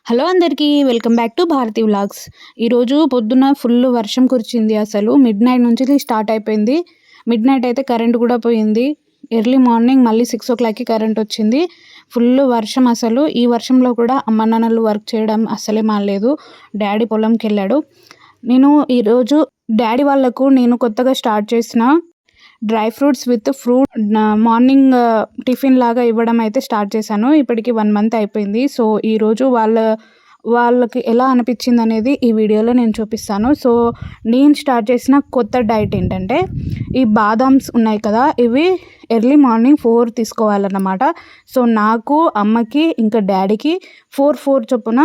Hello అందరికీ welcome back to Bharathi vlogs. ఈరోజు పొద్దున ఫుల్ వర్షం కురిచింది. అసలు మిడ్ నైట్ నుంచి స్టార్ట్ అయిపోయింది. మిడ్ నైట్ అయితే కరెంట్ కూడా పోయింది. ఎర్లీ మార్నింగ్ మళ్ళీ 6 o'clockకి కరెంట్ వచ్చింది. ఫుల్ వర్షం. అసలు ఈ వర్షంలో కూడా అమ్మ నాన్నలు వర్క్ చేయడం అస్సలే మానలేదు. డాడీ పొలంకి వెళ్ళాడు. నేను ఈరోజు డాడీ వాళ్ళకు నేను కొత్తగా స్టార్ట్ చేసిన dry fruits with fruit morning tiffin లాగా ఇవ్వడం అయితే స్టార్ట్ చేశాను. ఇప్పటికి 1 month అయిపోయింది. సో ఈరోజు వాళ్ళకి ఎలా అనిపించింది అనేది ఈ వీడియోలో నేను చూపిస్తాను. సో నేను స్టార్ట్ చేసిన కొత్త డైట్ ఏంటంటే ఈ బాదామ్స్ ఉన్నాయి కదా, ఇవి ఎర్లీ మార్నింగ్ 4 తీసుకోవాలన్నమాట. సో నాకు, అమ్మకి ఇంకా డాడీకి 4 చొప్పున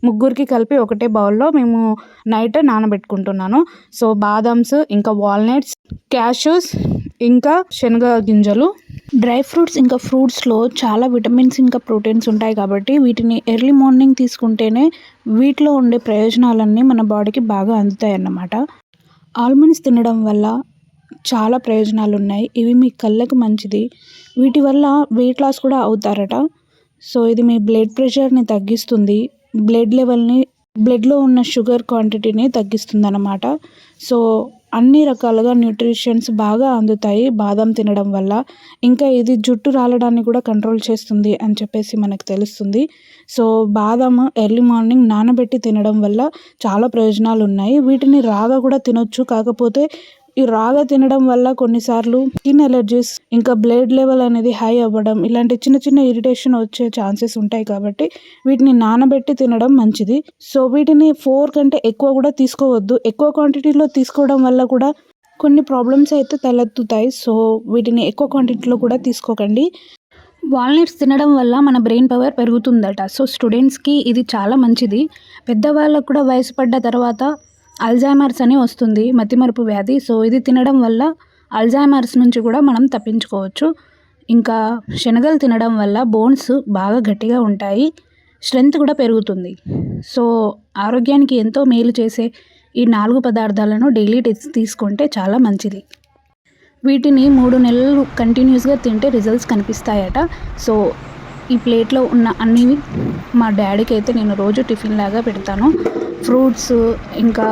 ముగ్గురికి కలిపి ఒకటే బౌల్లో మేము నైట్ నానబెట్టుకుంటున్నాను. సో బాదామ్స్, ఇంకా వాల్నట్స్, క్యాష్యూస్, ఇంకా శనగ గింజలు, డ్రై ఫ్రూట్స్ ఇంకా ఫ్రూట్స్లో చాలా విటమిన్స్ ఇంకా ప్రోటీన్స్ ఉంటాయి కాబట్టి వీటిని ఎర్లీ మార్నింగ్ తీసుకుంటేనే వీటిలో ఉండే ప్రయోజనాలన్నీ మన బాడీకి బాగా అందుతాయి అన్నమాట. ఆల్మండ్స్ తినడం వల్ల చాలా ప్రయోజనాలు ఉన్నాయి. ఇవి మీ కళ్ళకు మంచిది. వీటి వల్ల వెయిట్ లాస్ కూడా అవుతారట. సో ఇది మీ బ్లడ్ ప్రెషర్ని తగ్గిస్తుంది. బ్లడ్లో ఉన్న షుగర్ క్వాంటిటీని తగ్గిస్తుంది అన్నమాట. సో అన్ని రకాలుగా న్యూట్రిషన్స్ బాగా అందుతాయి బాదం తినడం వల్ల. ఇంకా ఇది జుట్టు రాలడాన్ని కూడా కంట్రోల్ చేస్తుంది అని చెప్పేసి మనకు తెలుస్తుంది. సో బాదం ఎర్లీ మార్నింగ్ నానబెట్టి తినడం వల్ల చాలా ప్రయోజనాలు ఉన్నాయి. వీటిని రాగా కూడా తినొచ్చు. కాకపోతే ఈ రాగా తినడం వల్ల కొన్నిసార్లు స్కిన్ ఎలర్జీస్, ఇంకా బ్లడ్ లెవెల్ అనేది హై అవ్వడం, ఇలాంటి చిన్న చిన్న ఇరిటేషన్ వచ్చే ఛాన్సెస్ ఉంటాయి కాబట్టి వీటిని నానబెట్టి తినడం మంచిది. సో వీటిని 4 కంటే ఎక్కువ కూడా తీసుకోవద్దు. ఎక్కువ క్వాంటిటీలో తీసుకోవడం వల్ల కూడా కొన్ని ప్రాబ్లమ్స్ అయితే తలెత్తుతాయి. సో వీటిని ఎక్కువ క్వాంటిటీలో కూడా తీసుకోకండి. వాల్నట్స్ తినడం వల్ల మన బ్రెయిన్ పవర్ పెరుగుతుందట. సో స్టూడెంట్స్కి ఇది చాలా మంచిది. పెద్దవాళ్ళకు కూడా వయసు పడ్డ తర్వాత అల్జైమర్స్ అని వస్తుంది, మతిమరుపు వ్యాధి. సో ఇది తినడం వల్ల అల్జైమర్స్ నుంచి కూడా మనం తప్పించుకోవచ్చు. ఇంకా శనగలు తినడం వల్ల బోన్స్ బాగా గట్టిగా ఉంటాయి, స్ట్రెంగ్త్ కూడా పెరుగుతుంది. సో ఆరోగ్యానికి ఎంతో మేలు చేసే ఈ 4 పదార్థాలను డైలీ తీసుకుంటే చాలా మంచిది. వీటిని 3 నెలలు కంటిన్యూస్గా తింటే రిజల్ట్స్ కనిపిస్తాయట. సో ఈ ప్లేట్లో ఉన్న అన్ని మా డాడీకి అయితే నేను రోజు టిఫిన్ లాగా పెడతాను. ఫ్రూట్స్, ఇంకా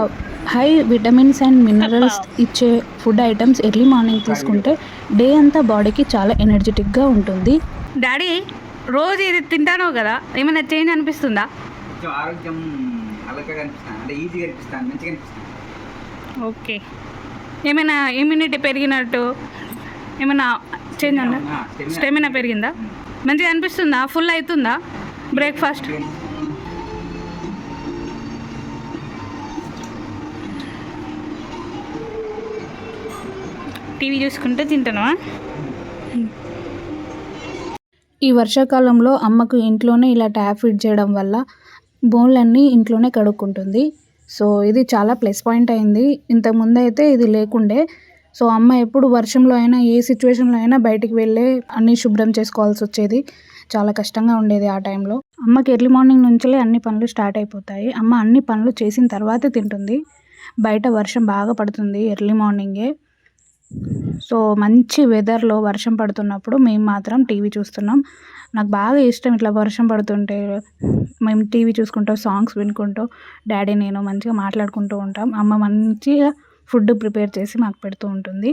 హై విటమిన్స్ అండ్ మినరల్స్ ఇచ్చే ఫుడ్ ఐటమ్స్ ఎర్లీ మార్నింగ్ తీసుకుంటే డే అంతా బాడీకి చాలా ఎనర్జెటిక్గా ఉంటుంది. డాడీ రోజు ఇది తింటాను కదా, ఏమైనా చేంజ్ అనిపిస్తుందా? ఆరోగ్యం అలకగా అనిపిస్తాను, అంటే ఈజీగా అనిపిస్తాను, మంచిగా అనిపిస్తాను. ఓకే. ఏమైనా ఇమ్యూనిటీ పెరిగినట్టు ఏమైనా చేంజ్ అన్నా? స్టెమినా పెరిగిందా? మంచిగా అనిపిస్తుందా? ఫుల్ అవుతుందా బ్రేక్ఫాస్ట్? టీవీ చూసుకుంటే తింటావా? ఈ వర్షాకాలంలో అమ్మకు ఇంట్లోనే ఇలా ట్యాప్ ఫిట్ చేయడం వల్ల బోన్లన్నీ ఇంట్లోనే కడుక్కుంటుంది. సో ఇది చాలా ప్లస్ పాయింట్ అయింది. ఇంతకుముందు అయితే ఇది లేకుండే. సో అమ్మ ఎప్పుడు వర్షంలో అయినా, ఏ సిచ్యువేషన్లో అయినా బయటికి వెళ్ళే అన్నీ శుభ్రం చేసుకోవాల్సి వచ్చేది. చాలా కష్టంగా ఉండేది ఆ టైంలో. అమ్మకి ఎర్లీ మార్నింగ్ నుంచే అన్ని పనులు స్టార్ట్ అయిపోతాయి. అమ్మ అన్ని పనులు చేసిన తర్వాతే తింటుంది. బయట వర్షం బాగా పడుతుంది ఎర్లీ మార్నింగే. సో మంచి వెదర్లో వర్షం పడుతున్నప్పుడు మేము మాత్రం టీవీ చూస్తున్నాం. నాకు బాగా ఇష్టం ఇట్లా వర్షం పడుతుంటే మేము టీవీ చూసుకుంటూ, సాంగ్స్ వినుకుంటూ డాడీ నేను మంచిగా మాట్లాడుకుంటూ ఉంటాం. అమ్మ మంచిగా ఫుడ్ ప్రిపేర్ చేసి మాకు పెడుతూ ఉంటుంది.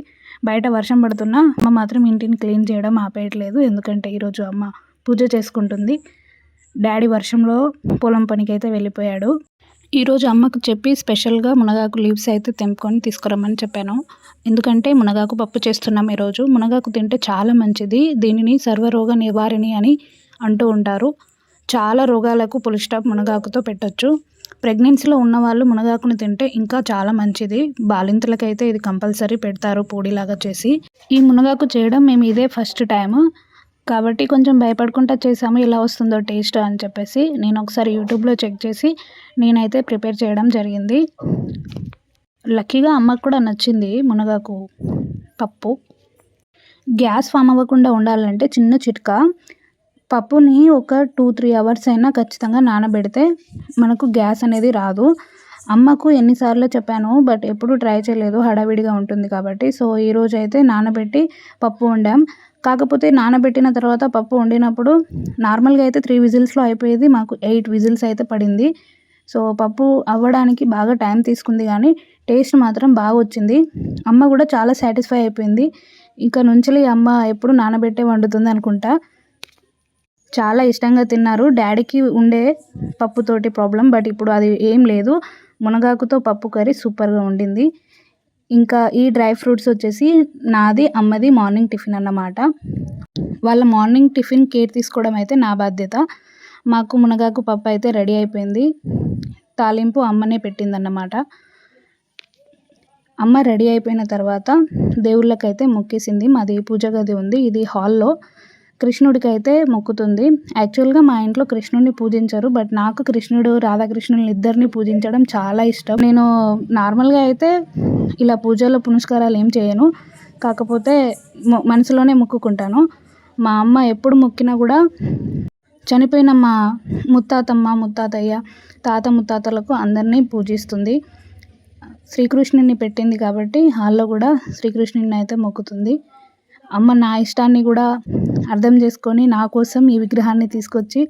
బయట వర్షం పడుతున్నా అమ్మ మాత్రం ఇంటిని క్లీన్ చేయడం ఆపేయట్లేదు. ఎందుకంటే ఈరోజు అమ్మ పూజ చేసుకుంటుంది. డాడీ వర్షంలో పొలం పనికి అయితే వెళ్ళిపోయాడు. ఈరోజు అమ్మకు చెప్పి స్పెషల్గా మునగాకు లీవ్స్ అయితే తెంపుకొని తీసుకురమ్మని చెప్పాను. ఎందుకంటే మునగాకు పప్పు చేస్తున్నాం ఈరోజు. మునగాకు తింటే చాలా మంచిది. దీనిని సర్వరోగ నివారిణి అని అంటూ ఉంటారు. చాలా రోగాలకు పులి స్టాప్ మునగాకుతో పెట్టొచ్చు. ప్రెగ్నెన్సీలో ఉన్నవాళ్ళు మునగాకుని తింటే ఇంకా చాలా మంచిది. బాలింతలకైతే ఇది కంపల్సరీ పెడతారు పొడిలాగా చేసి. ఈ మునగాకు చేయడం మేము ఇదే ఫస్ట్ టైము కాబట్టి కొంచెం భయపడుకుంటా చేసాము, ఎలా వస్తుందో టేస్ట్ అని చెప్పేసి. నేను ఒకసారి యూట్యూబ్లో చెక్ చేసి నేనైతే ప్రిపేర్ చేయడం జరిగింది. లక్కీగా అమ్మకు కూడా నచ్చింది మునగాకు పప్పు. గ్యాస్ ఫామ్ అవ్వకుండా ఉండాలంటే చిన్న చిట్కా, పప్పుని ఒక 2-3 hours అయినా ఖచ్చితంగా నానబెడితే మనకు గ్యాస్ అనేది రాదు. అమ్మకు ఎన్నిసార్లు చెప్పాను బట్ ఎప్పుడు ట్రై చేయలేదు, హడావిడిగా ఉంటుంది కాబట్టి. సో ఈరోజైతే నానబెట్టి పప్పు వండాం. కాకపోతే నానబెట్టిన తర్వాత పప్పు వండినప్పుడు నార్మల్గా అయితే 3 విజిల్స్లో అయిపోయేది, మాకు 8 విజిల్స్ అయితే పడింది. సో పప్పు అవ్వడానికి బాగా టైం తీసుకుంది కానీ టేస్ట్ మాత్రం బాగా వచ్చింది. అమ్మ కూడా చాలా సాటిస్ఫై అయిపోయింది. ఇక నుంచి అమ్మ ఎప్పుడు నానబెట్టే వండుతుంది అనుకుంటా. చాలా ఇష్టంగా తిన్నారు. డాడీకి ఉండే పప్పుతోటి ప్రాబ్లం, బట్ ఇప్పుడు అది ఏం లేదు. మునగాకుతో పప్పు కర్రీ సూపర్గా ఉండింది. ఇంకా ఈ డ్రై ఫ్రూట్స్ వచ్చేసి నాది అమ్మది మార్నింగ్ టిఫిన్ అన్నమాట. వాళ్ళ మార్నింగ్ టిఫిన్ కేర్ తీసుకోవడం అయితే నా బాధ్యత. మాకు మునగాకు పప్పు అయితే రెడీ అయిపోయింది. తాలింపు అమ్మనే పెట్టిందన్నమాట. అమ్మ రెడీ అయిపోయిన తర్వాత దేవుళ్ళకైతే మొక్కేసింది. మాది పూజ గది ఉంది, ఇది హాల్లో. కృష్ణుడికి అయితే మొక్కుతుంది. యాక్చువల్గా మా ఇంట్లో కృష్ణుడిని పూజించరు, బట్ నాకు కృష్ణుడు రాధాకృష్ణుని ఇద్దరిని పూజించడం చాలా ఇష్టం. నేను నార్మల్గా అయితే ఇలా పూజలు పునస్కారాలు ఏం చేయను, కాకపోతే మనసులోనే మొక్కుకుంటాను. మా అమ్మ ఎప్పుడు మొక్కినా కూడా చనిపోయిన మా ముత్తాతమ్మ, ముత్తాతయ్య, తాత ముత్తాతలకు అందరినీ పూజిస్తుంది. శ్రీకృష్ణుని పెట్టింది కాబట్టి హాల్లో కూడా శ్రీకృష్ణుని అయితే మొక్కుతుంది. అమ్మ నా ఇష్టాన్ని కూడా అర్థం చేసుకొని నా కోసం ఈ విగ్రహాన్ని తీసుకొచ్చి,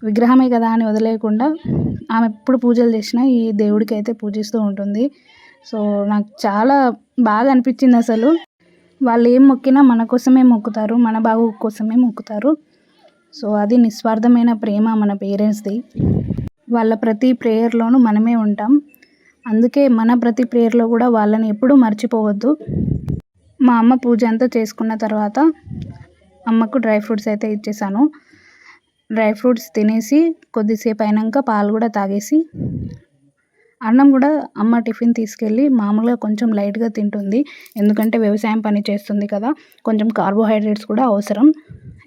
విగ్రహమే కదా అని వదిలేయకుండా ఆమె ఎప్పుడు పూజలు చేసినా ఈ దేవుడికి అయితే పూజిస్తూ ఉంటుంది. సో నాకు చాలా బాగా అనిపించింది అసలు. వాళ్ళు ఏం మొక్కినా మన కోసమే మొక్కుతారు, మన బాగు కోసమే మొక్కుతారు. సో అది నిస్వార్థమైన ప్రేమ మన పేరెంట్స్ది. వాళ్ళ ప్రతి ప్రేయర్లోనూ మనమే ఉంటాం. అందుకే మన ప్రతి ప్రేయర్లో కూడా వాళ్ళని ఎప్పుడూ మర్చిపోవద్దు. మా అమ్మ పూజ అంతా చేసుకున్న తర్వాత అమ్మకు డ్రై ఫ్రూట్స్ అయితే ఇచ్చేసాను. డ్రై ఫ్రూట్స్ తినేసి కొద్దిసేపు అయినాక పాలు కూడా తాగేసి, అన్నం కూడా అమ్మ టిఫిన్ తీసుకెళ్ళి మామూలుగా కొంచెం లైట్గా తింటుంది. ఎందుకంటే వ్యవసాయం పని చేస్తుంది కదా, కొంచెం కార్బోహైడ్రేట్స్ కూడా అవసరం.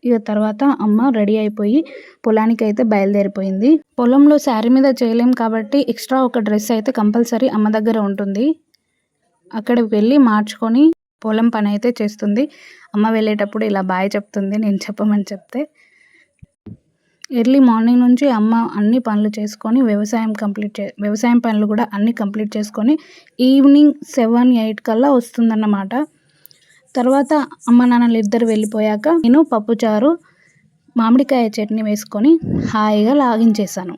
ఇక తర్వాత అమ్మ రెడీ అయిపోయి పొలానికి అయితే బయలుదేరిపోయింది. పొలంలో శారీ మీద చేయలేం కాబట్టి ఎక్స్ట్రా ఒక డ్రెస్ అయితే కంపల్సరీ అమ్మ దగ్గర ఉంటుంది. అక్కడికి వెళ్ళి మార్చుకొని పొలం పని అయితే చేస్తుంది. అమ్మ వెళ్ళేటప్పుడు ఇలా బాయ్ చెప్తుంది నేను చెప్పమని చెప్తే. ఎర్లీ మార్నింగ్ నుంచి అమ్మ అన్ని పనులు చేసుకొని వ్యవసాయం పనులు కూడా అన్నీ కంప్లీట్ చేసుకొని ఈవినింగ్ 7-8 కల్లా వస్తుందన్నమాట. తర్వాత అమ్మ నాన్నలు ఇద్దరు వెళ్ళిపోయాక నేను పప్పుచారు, మామిడికాయ చట్నీ వేసుకొని హాయిగా లాగించేసాను.